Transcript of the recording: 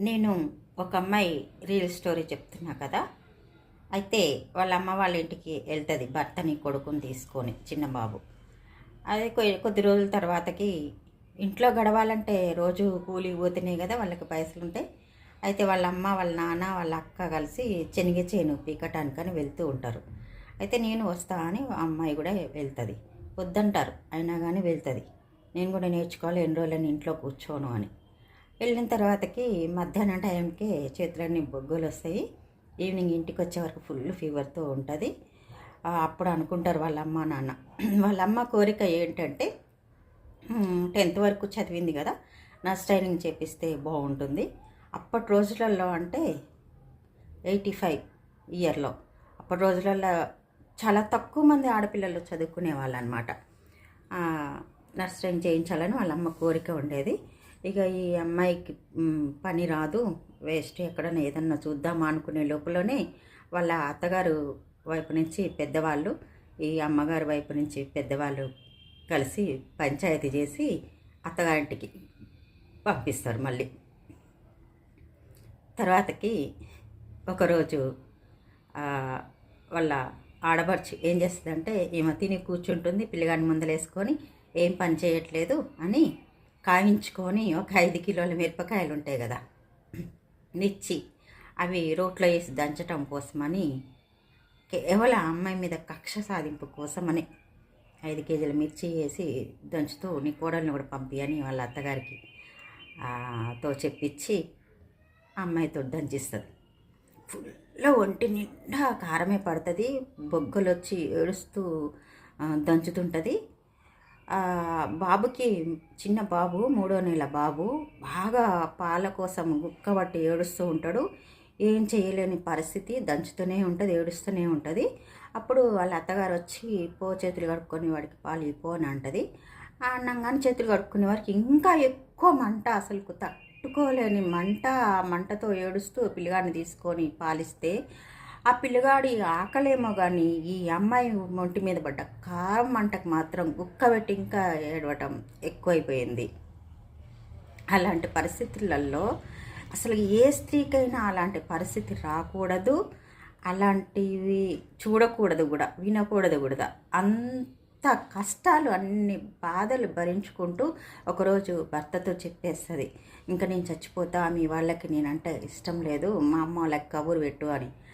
నేను ఒక అమ్మాయి రీల్ స్టోరీ చెప్తున్నా కదా. అయితే వాళ్ళ అమ్మ వాళ్ళ ఇంటికి వెళ్తుంది భర్తని కొడుకుని తీసుకొని, చిన్న బాబు. అదే కొద్ది రోజుల తర్వాతకి ఇంట్లో గడవాలంటే రోజు కూలికి పోతేనే కదా వాళ్ళకి పైసలు ఉంటాయి. అయితే వాళ్ళ అమ్మ వాళ్ళ నాన్న వాళ్ళ అక్క కలిసి శనగ చేను పీకటానికని వెళ్తూ ఉంటారు. అయితే నేను వస్తా అని ఆ అమ్మాయి కూడా వెళ్తుంది. వద్దంటారు అయినా కానీ వెళ్తుంది. నేను కూడా నేర్చుకోవాలి, ఎన్ని రోజులని ఇంట్లో కూర్చోను అని. వెళ్ళిన తర్వాతకి మధ్యాహ్నం టైంకి చేతులన్నీ బొగ్గులు వస్తాయి. ఈవినింగ్ ఇంటికి వచ్చే వరకు ఫుల్ ఫీవర్తో ఉంటుంది. అప్పుడు అనుకుంటారు వాళ్ళ అమ్మ నాన్న. వాళ్ళ అమ్మ కోరిక ఏంటంటే 10th వరకు చదివింది కదా, నర్స్ ట్రైనింగ్ చేపిస్తే బాగుంటుంది. అప్పటి రోజులలో అంటే 85 ఇయర్లో, అప్పటి రోజులలో చాలా తక్కువ మంది ఆడపిల్లలు చదువుకునే వాళ్ళు అనమాట. నర్స్ ట్రైనింగ్ చేయించాలని వాళ్ళ అమ్మ కోరిక ఉండేది. ఇక ఈ అమ్మాయికి పని రాదు, వేస్ట్, ఎక్కడన్నా ఏదన్నా చూద్దామా అనుకునే లోపలనే వాళ్ళ అత్తగారు వైపు నుంచి పెద్దవాళ్ళు, ఈ అమ్మగారి వైపు నుంచి పెద్దవాళ్ళు కలిసి పంచాయతీ చేసి అత్తగారింటికి పంపిస్తారు. మళ్ళీ తర్వాతకి ఒకరోజు వాళ్ళ ఆడబడుచు ఏం చేస్తుందంటే, ఈమె తిని కూర్చుంటుంది, పిల్లగాని ముందలేసుకొని ఏం పని చేయట్లేదు అని కాయించుకొని ఒక 5 కిలోల మిరపకాయలు ఉంటాయి కదా, నిచ్చి అవి రోట్లో వేసి దంచటం కోసమని, కేవలం అమ్మాయి మీద కక్ష సాధింపు కోసమని 5 కేజీల మిర్చి వేసి దంచుతూ నీ కోడల్ని కూడా పంపి అని వాళ్ళ అత్తగారికి తో చెప్పించి అమ్మాయితో దంచిస్తుంది. ఫుల్ ఒంటి నిండా కారమే పడుతుంది, బొగ్గలు వచ్చి ఏడుస్తూ దంచుతుంటుంది. బాబుకి, చిన్న బాబు 3వ నెల బాబు, బాగా పాల కోసం గుక్కబట్టి ఏడుస్తూ ఉంటాడు. ఏం చేయలేని పరిస్థితి, దంచుతూనే ఉంటుంది, ఏడుస్తూనే ఉంటుంది. అప్పుడు వాళ్ళ అత్తగారు వచ్చి పో చేతులు కడుక్కొని వాడికి పాలు ఇపో అని అంటది. అన్నంగానే చేతులు కడుక్కునే వారికి ఇంకా ఎక్కువ మంట, అసలు తట్టుకోలేని మంట. ఆ మంటతో ఏడుస్తూ పిల్లగాడిని తీసుకొని పాలిస్తే ఆ పిల్లగాడి ఆకలేమో కానీ ఈ అమ్మాయి ఒంటి మీద పడ్డ కారం మంటకు మాత్రం గుక్కబెట్టి ఇంకా ఏడవటం ఎక్కువైపోయింది. అలాంటి పరిస్థితులలో అసలు ఏ స్త్రీకైనా అలాంటి పరిస్థితి రాకూడదు, అలాంటివి చూడకూడదు కూడా, వినకూడదు కూడా. అంత కష్టాలు, అన్ని బాధలు భరించుకుంటూ ఒకరోజు భర్తతో చెప్పేస్తుంది, ఇంకా నేను చచ్చిపోతా, మీ వాళ్ళకి నేనంటే ఇష్టం లేదు, మా అమ్మ వాళ్ళకి కబురు పెట్టు అని.